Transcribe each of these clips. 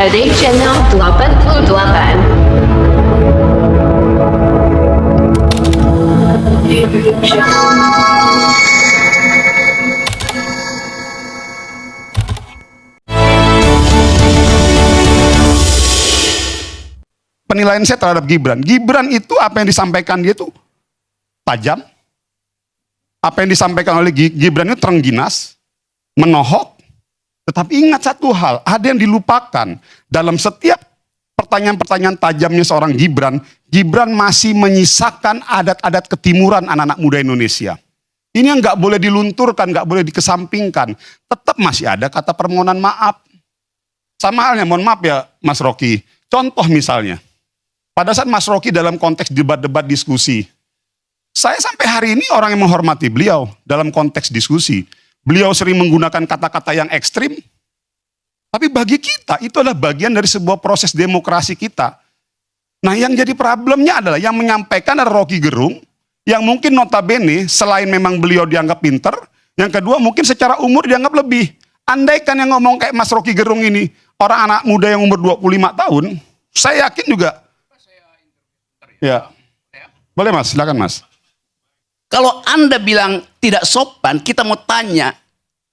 Pada Channel 88. Penilaian saya terhadap Gibran. Gibran itu apa yang disampaikan dia itu tajam. Apa yang disampaikan oleh Gibran itu terengginas, menohok. Tetapi ingat satu hal, ada yang dilupakan. Dalam setiap pertanyaan-pertanyaan tajamnya seorang Gibran, Gibran masih menyisakan adat-adat ketimuran anak-anak muda Indonesia. Ini yang nggak boleh dilunturkan, nggak boleh dikesampingkan. Tetap masih ada kata permohonan maaf. Sama halnya, mohon maaf ya Mas Rocky. Contoh misalnya, pada saat Mas Rocky dalam konteks debat-debat diskusi, saya sampai hari ini orang yang menghormati beliau dalam konteks diskusi. Beliau sering menggunakan kata-kata yang ekstrim, tapi bagi kita itu adalah bagian dari sebuah proses demokrasi kita. Nah yang jadi problemnya adalah yang menyampaikan adalah Rocky Gerung, yang mungkin notabene selain memang beliau dianggap pinter, yang kedua mungkin secara umur dianggap lebih. Andaikan yang ngomong kayak Mas Rocky Gerung ini, orang anak muda yang umur 25 tahun, saya yakin juga. Ya, boleh Mas, silakan Mas. Kalau Anda bilang tidak sopan, kita mau tanya,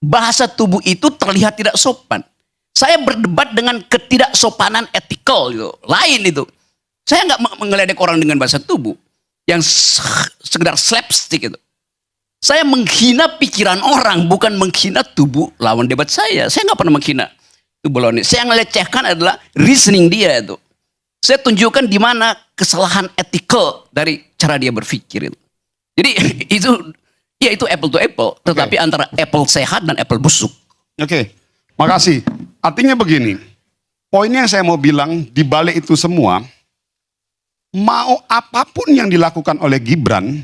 bahasa tubuh itu terlihat tidak sopan. Saya berdebat dengan ketidaksopanan etikal gitu. Lain itu. Saya nggak mengeledek orang dengan bahasa tubuh yang sekedar slapstick itu. Saya menghina pikiran orang, bukan menghina tubuh lawan debat saya. Saya nggak pernah menghina tubuh lawan. Saya yang melecehkan adalah reasoning dia itu. Saya tunjukkan di mana kesalahan etikal dari cara dia berpikir itu. Jadi itu apple to apple, tetapi antara apple sehat dan apple busuk. Oke, makasih. Artinya begini, poinnya yang saya mau bilang di balik itu semua, mau apapun yang dilakukan oleh Gibran,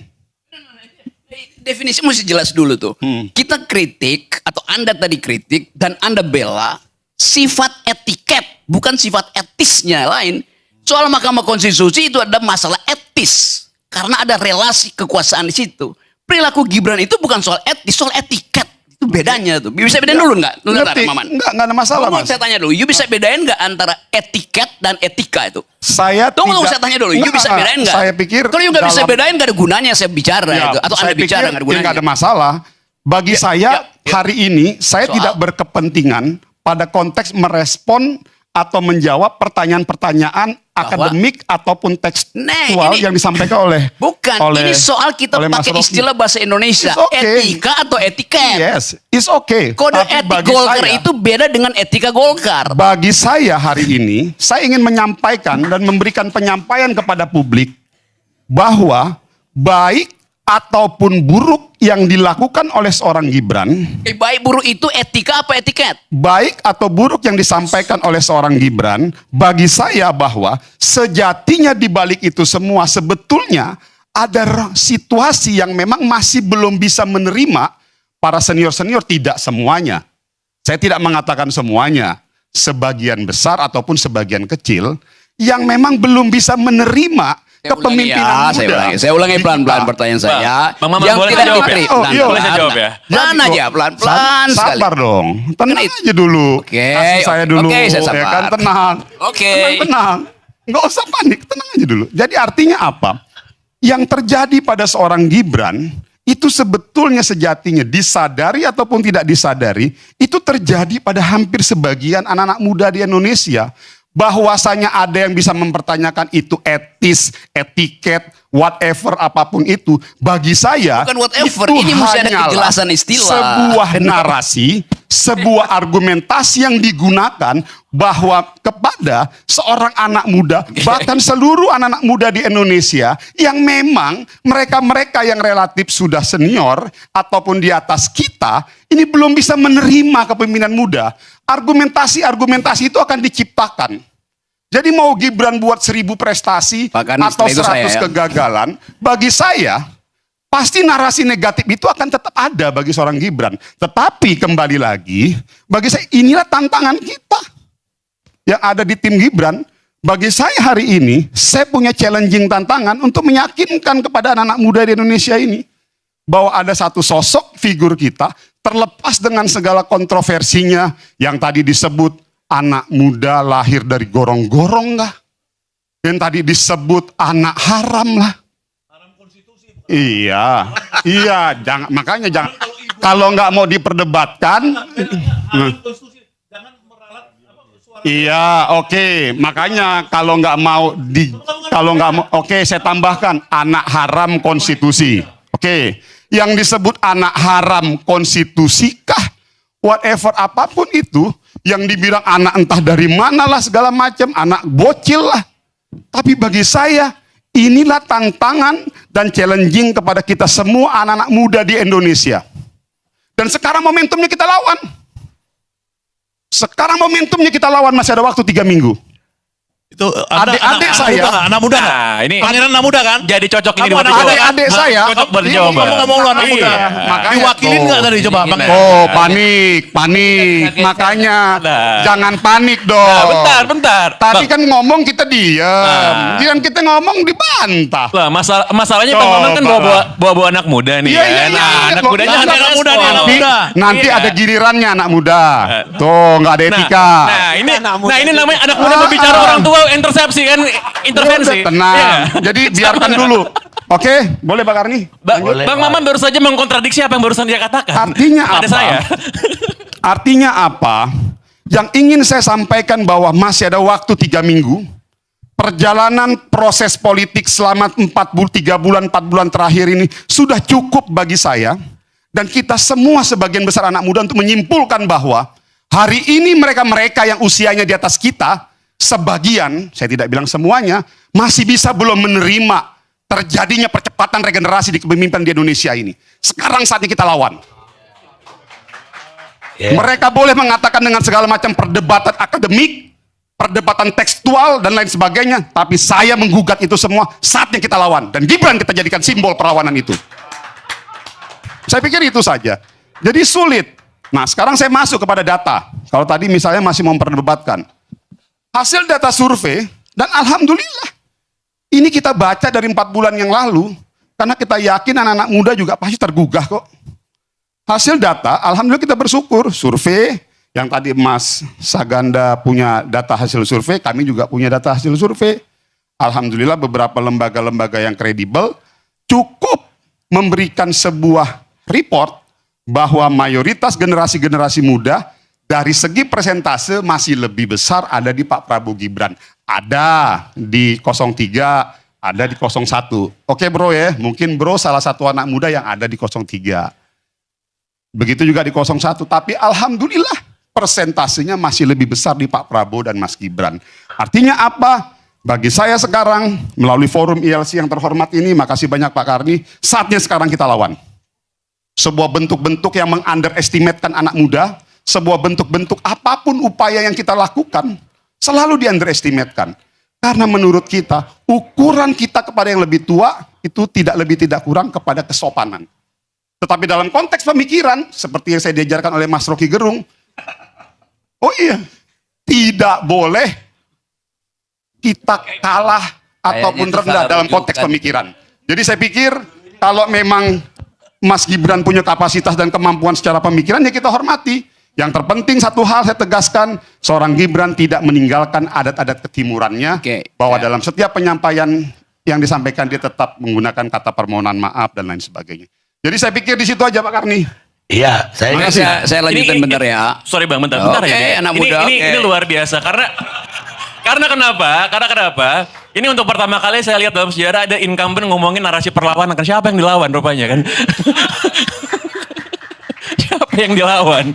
definisi mesti jelas dulu tuh. Kita kritik atau Anda tadi kritik dan Anda bela sifat etiket, bukan sifat etisnya lain. Soal Mahkamah Konstitusi itu ada masalah etis. Karena ada relasi kekuasaan di situ. Perilaku Gibran itu bukan soal etis, soal etiket. Itu bedanya tuh. Bisa bedain dulu nggak? Ngerti, nggak ada masalah Mas. Saya tanya dulu, you bisa bedain nggak antara etiket dan etika itu? Saya tunggu, tidak. saya tanya dulu, you bisa bedain nggak? Saya pikir kalau you nggak bisa bedain, nggak ada gunanya saya bicara ya, itu. Atau Anda bicara nggak ada gunanya. Nggak ada masalah. Bagi saya hari ini saya tidak berkepentingan pada konteks merespon atau menjawab pertanyaan-pertanyaan akademik ataupun tekstual yang disampaikan oleh ini soal kita pakai istilah bahasa Indonesia, etika atau etiket. Yes, it's okay. Kode etik Golkar itu beda dengan etika Golkar. Bagi saya hari ini, saya ingin menyampaikan dan memberikan penyampaian kepada publik bahwa baik ataupun buruk yang dilakukan oleh seorang Gibran. Baik buruk itu etika apa etiket? Baik atau buruk yang disampaikan oleh seorang Gibran, bagi saya bahwa sejatinya di balik itu semua sebetulnya ada situasi yang memang masih belum bisa menerima para senior-senior, tidak semuanya. Saya tidak mengatakan semuanya, sebagian besar ataupun sebagian kecil yang memang belum bisa menerima kepemimpinan muda. Saya ulangi pelan-pelan pertanyaan saya. Yang tidak diterima. Boleh saya jawab ya? Pelan aja, pelan-pelan sekali. Sabar dong. Tenang aja dulu. Kasih saya dulu. Oke, saya sabar. Ya kan, tenang. Oke. Tenang. Nggak usah panik, tenang aja dulu. Jadi artinya apa? Yang terjadi pada seorang Gibran, itu sebetulnya sejatinya disadari ataupun tidak disadari, itu terjadi pada hampir sebagian anak-anak muda di Indonesia. Bahwasanya ada yang bisa mempertanyakan itu etis, etiket, whatever apapun itu, bagi saya bukan whatever, itu ini mesti ada kejelasan istilah. Sebuah narasi, sebuah argumentasi yang digunakan bahwa kepada seorang anak muda, bahkan seluruh anak-anak muda di Indonesia yang memang mereka-mereka yang relatif sudah senior ataupun di atas kita, ini belum bisa menerima kepemimpinan muda. Argumentasi-argumentasi itu akan diciptakan. Jadi mau Gibran buat 1000 prestasi atau 100 kegagalan, bagi saya pasti narasi negatif itu akan tetap ada bagi seorang Gibran. Tetapi kembali lagi, bagi saya inilah tantangan kita yang ada di tim Gibran. Bagi saya hari ini, saya punya challenging tantangan untuk meyakinkan kepada anak-anak muda di Indonesia ini bahwa ada satu sosok figur kita terlepas dengan segala kontroversinya yang tadi disebut anak muda lahir dari gorong-gorong lah. Yang tadi disebut anak haram lah. Iya, iya, jangan, makanya jangan, kalau nggak mau diperdebatkan, iya, oke, makanya kalau nggak mau oke, saya tambahkan anak haram konstitusi, oke, yang disebut anak haram konstitusikah, whatever apapun itu, yang dibilang anak entah dari mana lah segala macam, anak bocil lah, tapi bagi saya inilah tantangan dan challenging kepada kita semua anak-anak muda di Indonesia. Dan sekarang momentumnya kita lawan. Sekarang momentumnya kita lawan, masih ada waktu 3 minggu. Itu adik-adik saya. anak muda nggak? Nah, ini Pangeran anak muda kan? jadi cocok ini Kamu buat anak dijawab. muda. Adik saya. Cocok buat Iya, dijawab. Kamu ngomong lu anak Iya. muda. Makanya Diwakilin nggak tadi coba Bang? Oh, panik. Makanya Nah. jangan panik dong. Nah, bentar. Tadi Bang, kan ngomong kita diam. Nah. Jangan kita ngomong dibantah. lah, masalahnya Bang Maman kan Coba. bawa anak muda nih Iya, ya. iya, Nah, iya. anak Loh, mudanya nah, kan anak respon. muda nih, anak Nanti, muda. nanti Iya. ada gilirannya anak muda. Tuh, nggak ada etika. Nah, ini namanya anak muda berbicara orang tua intersepsi kan, intervensi. Tenang. Iya. Jadi biarkan dulu. Oke, boleh Bang Arni? Bang Maman baru saja mengkontradiksi apa yang barusan dia katakan. Artinya pada apa? saya. Artinya apa? Yang ingin saya sampaikan bahwa masih ada waktu 3 minggu. Perjalanan proses politik selama 3 bulan, 4 bulan terakhir ini sudah cukup bagi saya. Dan kita semua sebagian besar anak muda untuk menyimpulkan bahwa hari ini mereka-mereka yang usianya di atas kita, sebagian, saya tidak bilang semuanya, masih bisa belum menerima terjadinya percepatan regenerasi di kepemimpinan di Indonesia ini. Sekarang saatnya kita lawan. Mereka boleh mengatakan dengan segala macam perdebatan akademik, perdebatan tekstual, dan lain sebagainya. Tapi saya menggugat itu semua, saatnya kita lawan. Dan Gibran kita jadikan simbol perlawanan itu. Saya pikir itu saja. Jadi sulit. Nah, sekarang saya masuk kepada data. Kalau tadi misalnya masih memperdebatkan. Hasil data survei, dan alhamdulillah, ini kita baca dari 4 bulan yang lalu, karena kita yakin anak-anak muda juga pasti tergugah kok. Hasil data, alhamdulillah kita bersyukur, survei, yang tadi Mas Saganda punya data hasil survei, kami juga punya data hasil survei. Alhamdulillah beberapa lembaga-lembaga yang kredibel cukup memberikan sebuah report bahwa mayoritas generasi-generasi muda dari segi persentase masih lebih besar ada di Pak Prabowo Gibran. Ada di 03, ada di 01. Oke bro ya, mungkin bro salah satu anak muda yang ada di 03. Begitu juga di 01, tapi alhamdulillah persentasenya masih lebih besar di Pak Prabowo dan Mas Gibran. Artinya apa? Bagi saya sekarang, melalui forum ILC yang terhormat ini, makasih banyak Pak Karni, saatnya sekarang kita lawan. Sebuah bentuk-bentuk yang meng-underestimatekan anak muda, sebuah bentuk-bentuk apapun upaya yang kita lakukan, selalu di-underestimatekan. Karena menurut kita, ukuran kita kepada yang lebih tua, itu tidak lebih tidak kurang kepada kesopanan. Tetapi dalam konteks pemikiran, seperti yang saya diajarkan oleh Mas Rocky Gerung, oh iya, tidak boleh kita kalah ataupun rendah dalam konteks pemikiran. Jadi saya pikir, kalau memang Mas Gibran punya kapasitas dan kemampuan secara pemikiran, ya kita hormati. Yang terpenting satu hal saya tegaskan, seorang Gibran tidak meninggalkan adat-adat ketimurannya, bahwa dalam setiap penyampaian yang disampaikan dia tetap menggunakan kata permohonan maaf dan lain sebagainya. Jadi saya pikir di situ aja Pak Karni. Iya, Saya lanjutkan bentar ya. Sorry Bang, bentar Oke, ya. anak muda, Ini luar biasa karena kenapa? Ini untuk pertama kali saya lihat dalam sejarah ada incumbent ngomongin narasi perlawanan. Kan siapa yang dilawan rupanya kan? Siapa yang dilawan?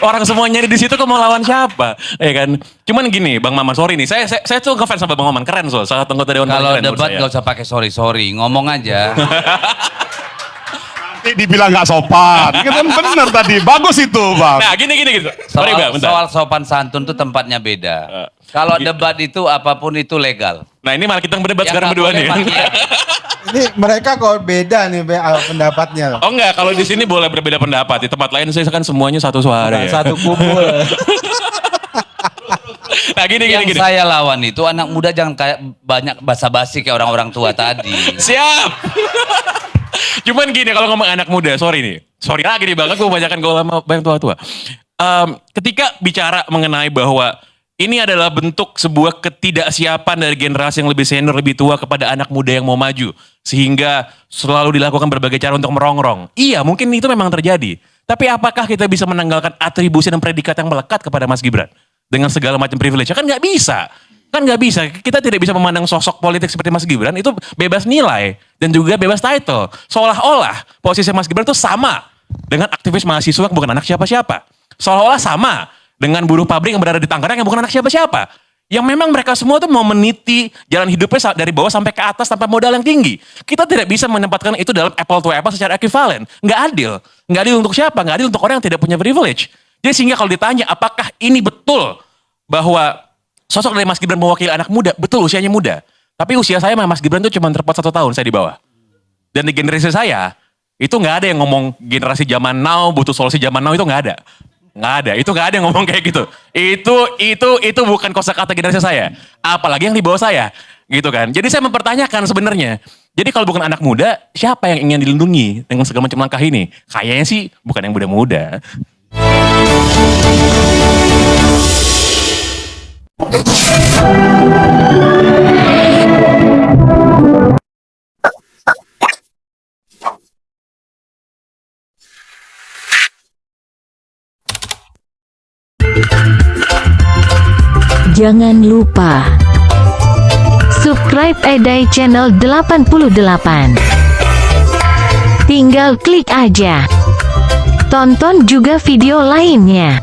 Orang semuanya di situ kok mau lawan siapa? Ya kan? Cuman gini, Bang Maman, sorry nih. Saya tuh ngefans sama Bang Maman, keren soal salah satu anggota dewan. kalau keren menurut debat saya. gak usah pakai sorry, ngomong aja. Nanti dibilang nggak sopan. Kan benar tadi, bagus itu Bang. Nah, gini. Sorry Bang, bentar. Soal sopan santun tuh tempatnya beda. Kalau debat itu apapun itu legal. Nah, ini malah kita berdebat Yang sekarang nggak berdua boleh nih. maki. Ini mereka kok beda nih pendapatnya loh. Oh enggak, kalau di sini boleh berbeda pendapat. Di tempat lain saya kan semuanya satu suara ya. Satu kumpul. Nah, gini. Yang saya lawan itu anak muda jangan kayak banyak basa-basi kayak orang-orang tua tadi. Siap. Cuman gini, kalau ngomong anak muda, sorry lagi nih Bang, aku kebanyakan gaul sama yang tua-tua. ketika bicara mengenai bahwa ini adalah bentuk sebuah ketidaksiapan dari generasi yang lebih senior, lebih tua kepada anak muda yang mau maju. Sehingga selalu dilakukan berbagai cara untuk merongrong. Iya, mungkin itu memang terjadi. Tapi apakah kita bisa menanggalkan atribusi dan predikat yang melekat kepada Mas Gibran? Dengan segala macam privilege? Kan nggak bisa. Kan nggak bisa. Kita tidak bisa memandang sosok politik seperti Mas Gibran itu bebas nilai. Dan juga bebas title. Seolah-olah posisi Mas Gibran itu sama dengan aktivis mahasiswa yang bukan anak siapa-siapa. Seolah-olah sama dengan buruh pabrik yang berada di Tangerang yang bukan anak siapa-siapa. Yang memang mereka semua tuh mau meniti jalan hidupnya dari bawah sampai ke atas tanpa modal yang tinggi. Kita tidak bisa menempatkan itu dalam apple to apple secara ekivalen. Nggak adil. Nggak adil untuk siapa? Nggak adil untuk orang yang tidak punya privilege. Jadi sehingga kalau ditanya apakah ini betul bahwa sosok dari Mas Gibran mewakili anak muda, betul usianya muda. Tapi usia saya sama Mas Gibran tuh cuma terpaut 1 tahun saya di bawah. Dan di generasi saya, itu nggak ada yang ngomong generasi zaman now, butuh solusi zaman now, itu nggak ada. Nggak ada, itu nggak ada yang ngomong kayak gitu. Itu bukan kosakata generasi saya. Apalagi yang di bawah saya, gitu kan. Jadi saya mempertanyakan sebenarnya. Jadi kalau bukan anak muda, siapa yang ingin dilindungi dengan segala macam langkah ini? Kayaknya sih bukan yang muda-muda. Jangan lupa subscribe Edai Channel 88. Tinggal klik aja. Tonton juga video lainnya.